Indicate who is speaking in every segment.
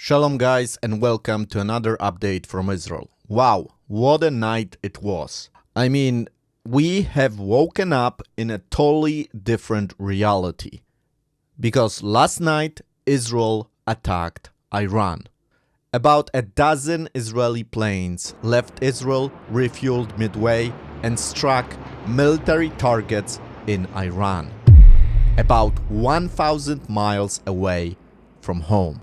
Speaker 1: Shalom guys, and welcome to another update from Israel. Wow, what a night it was. I mean, we have woken up in a totally different reality. Because last night, Israel attacked Iran. About a dozen Israeli planes left Israel, refueled midway, and struck military targets in Iran. About 1,000 miles away from home.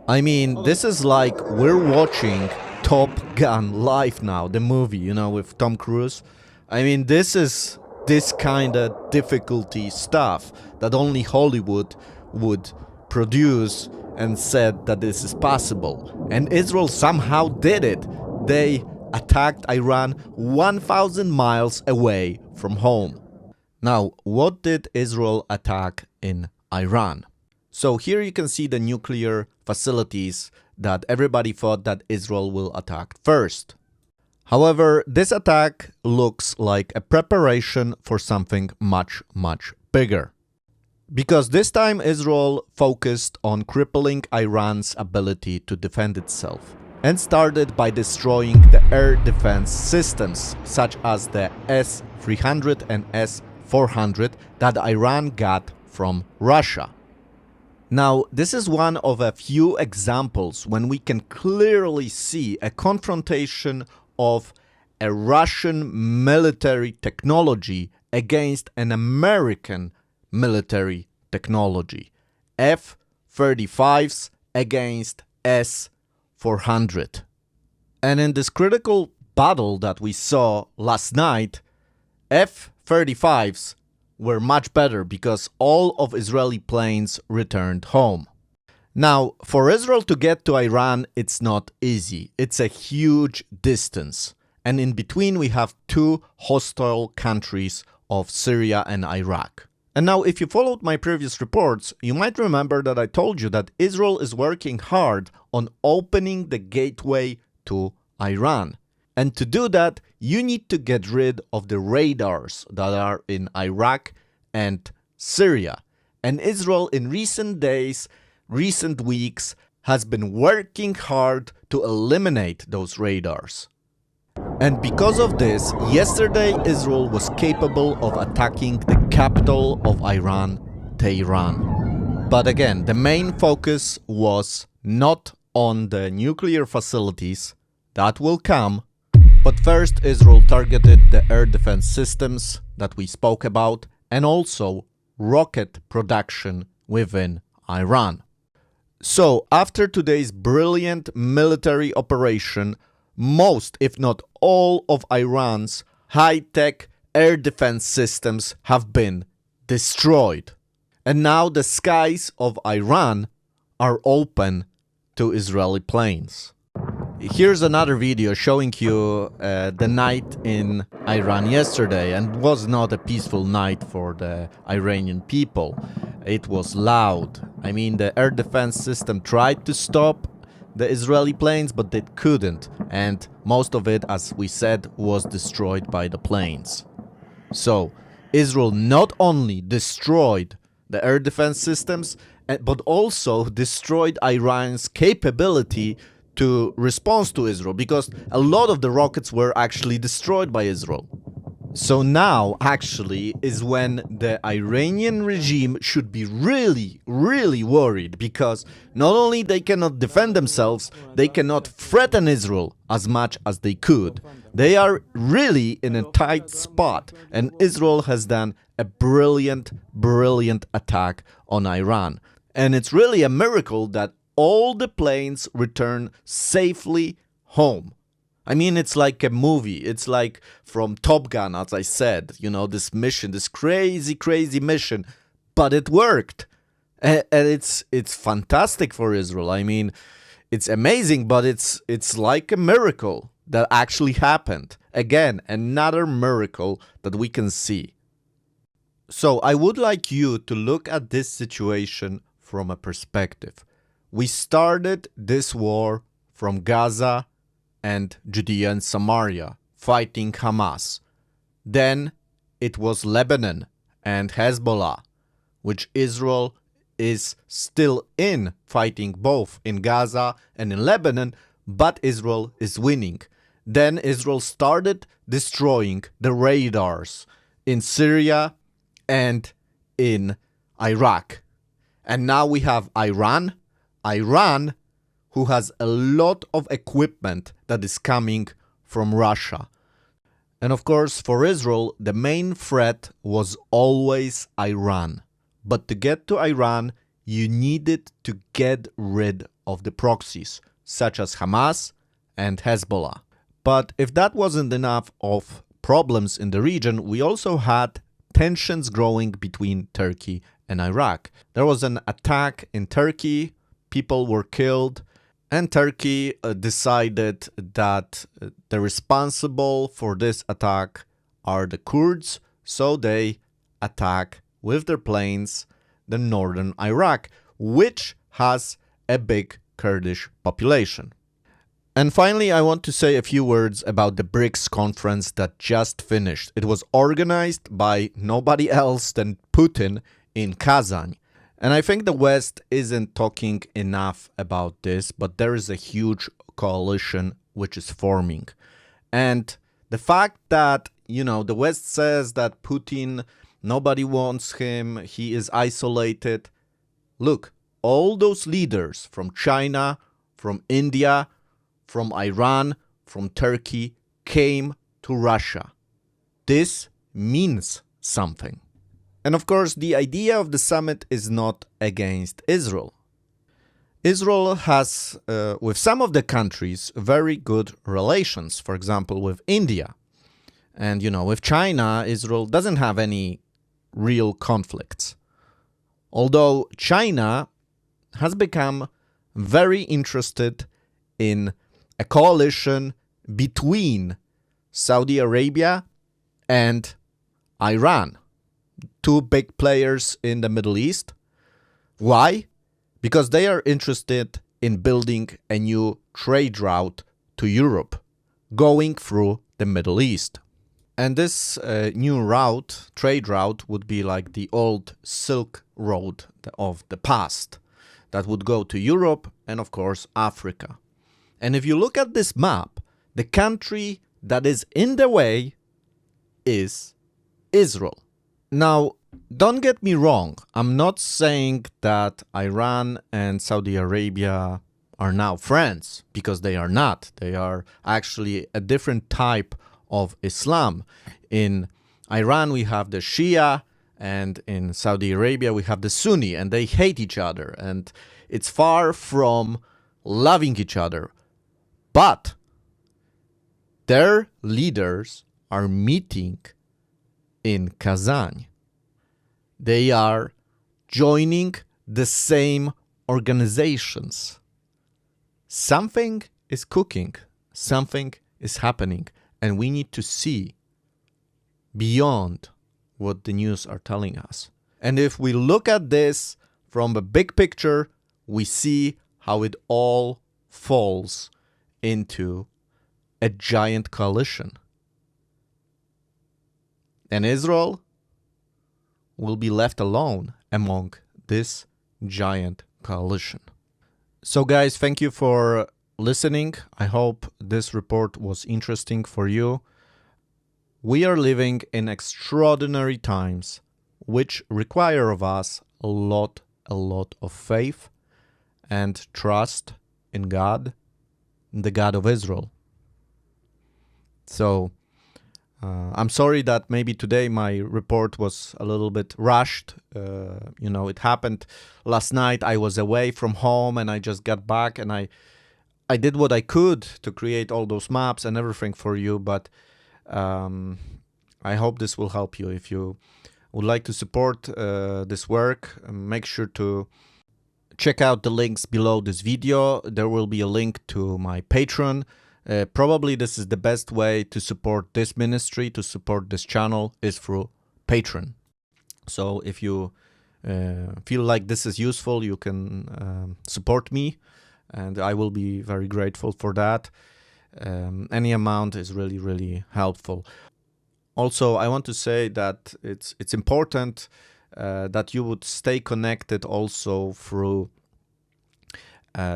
Speaker 1: I mean, this is like we're watching Top Gun live now, the movie, with Tom Cruise. I mean, this is this kind of difficulty stuff that only Hollywood would produce and said that this is possible. And Israel somehow did it. They attacked Iran 1,000 miles away from home. Now, what did Israel attack in Iran? So here you can see the nuclear facilities that everybody thought that Israel will attack first. However, this attack looks like a preparation for something much, much bigger. Because this time Israel focused on crippling Iran's ability to defend itself and started by destroying the air defense systems such as the S-300 and S-400 that Iran got from Russia. Now, this is one of a few examples when we can clearly see a confrontation of a Russian military technology against an American military technology. F-35s against S-400. And in this critical battle that we saw last night, F-35s were much better because all of Israeli planes returned home. Now, for Israel to get to Iran, it's not easy. It's a huge distance. And in between, we have two hostile countries of Syria and Iraq. And now, if you followed my previous reports, you might remember that I told you that Israel is working hard on opening the gateway to Iran. And to do that, you need to get rid of the radars that are in Iraq and Syria. And Israel in recent days, recent weeks, has been working hard to eliminate those radars. And because of this, yesterday Israel was capable of attacking the capital of Iran, Tehran. But again, the main focus was not on the nuclear facilities. That will come. But first, Israel targeted the air defense systems that we spoke about and also rocket production within Iran. So, after today's brilliant military operation, most, if not all, of Iran's high-tech air defense systems have been destroyed. And now the skies of Iran are open to Israeli planes. Here's another video showing you the night in Iran yesterday, and it was not a peaceful night for the Iranian people. It was loud. I mean, the air defense system tried to stop the Israeli planes, but they couldn't, and most of it, as we said, was destroyed by the planes. So, Israel not only destroyed the air defense systems, but also destroyed Iran's capability to respond to Israel, because a lot of the rockets were actually destroyed by Israel. So now, actually, is when the Iranian regime should be really, really worried, because not only they cannot defend themselves, they cannot threaten Israel as much as they could. They are really in a tight spot, and Israel has done a brilliant, brilliant attack on Iran. And it's really a miracle that all the planes return safely home. I mean, it's like a movie. It's like from Top Gun, as I said, this mission, this crazy, crazy mission. But it worked. And it's fantastic for Israel. I mean, it's amazing, but it's like a miracle that actually happened. Again, another miracle that we can see. So I would like you to look at this situation from a perspective. We started this war from Gaza and Judea and Samaria, fighting Hamas. Then it was Lebanon and Hezbollah, which Israel is still in fighting both in Gaza and in Lebanon, but Israel is winning. Then Israel started destroying the radars in Syria and in Iraq. And now we have Iran, who has a lot of equipment that is coming from Russia. And of course, for Israel, the main threat was always Iran. But to get to Iran, you needed to get rid of the proxies, such as Hamas and Hezbollah. But if that wasn't enough of problems in the region, we also had tensions growing between Turkey and Iraq. There was an attack in Turkey, people were killed, and Turkey decided that the responsible for this attack are the Kurds, so they attack with their planes the northern Iraq, which has a big Kurdish population. And finally, I want to say a few words about the BRICS conference that just finished. It was organized by nobody else than Putin in Kazan. And I think the West isn't talking enough about this, but there is a huge coalition which is forming. And the fact that, the West says that Putin, nobody wants him, he is isolated. Look, all those leaders from China, from India, from Iran, from Turkey came to Russia. This means something. And of course, the idea of the summit is not against Israel. Israel has, with some of the countries, very good relations. For example, with India. And, with China, Israel doesn't have any real conflicts. Although China has become very interested in a coalition between Saudi Arabia and Iran, two big players in the Middle East. Why? Because they are interested in building a new trade route to Europe, going through the Middle East. And this new route, trade route, would be like the old Silk Road of the past that would go to Europe and, of course, Africa. And if you look at this map, the country that is in the way is Israel. Now, don't get me wrong. I'm not saying that Iran and Saudi Arabia are now friends, because they are not. They are actually a different type of Islam. In Iran, we have the Shia, and in Saudi Arabia, we have the Sunni, and they hate each other. And it's far from loving each other. But their leaders are meeting in Kazan. They are joining the same organizations. Something is cooking, something is happening, and we need to see beyond what the news are telling us. And if we look at this from the big picture, we see how it all falls into a giant coalition. And Israel will be left alone among this giant coalition. So guys, thank you for listening. I hope this report was interesting for you. We are living in extraordinary times, which require of us a lot of faith and trust in God, the God of Israel. So, I'm sorry that maybe today my report was a little bit rushed. It happened last night. I was away from home and I just got back and I did what I could to create all those maps and everything for you. But I hope this will help you. If you would like to support this work, make sure to check out the links below this video. There will be a link to my Patreon. Probably this is the best way to support this ministry, to support this channel, is through Patreon. So if you feel like this is useful, you can support me, and I will be very grateful for that. Any amount is really helpful. Also, I want to say that it's important that you would stay connected also through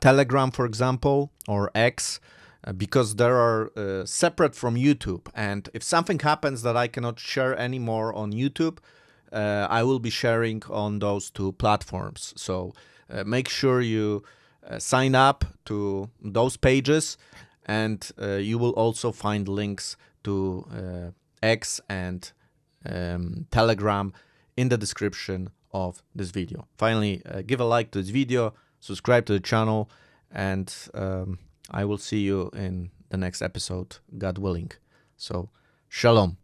Speaker 1: Telegram, for example, or X, because they are separate from YouTube. And if something happens that I cannot share anymore on YouTube, I will be sharing on those two platforms. So make sure you sign up to those pages, and you will also find links to X and Telegram in the description of this video. Finally, give a like to this video, subscribe to the channel, and I will see you in the next episode, God willing. So, shalom.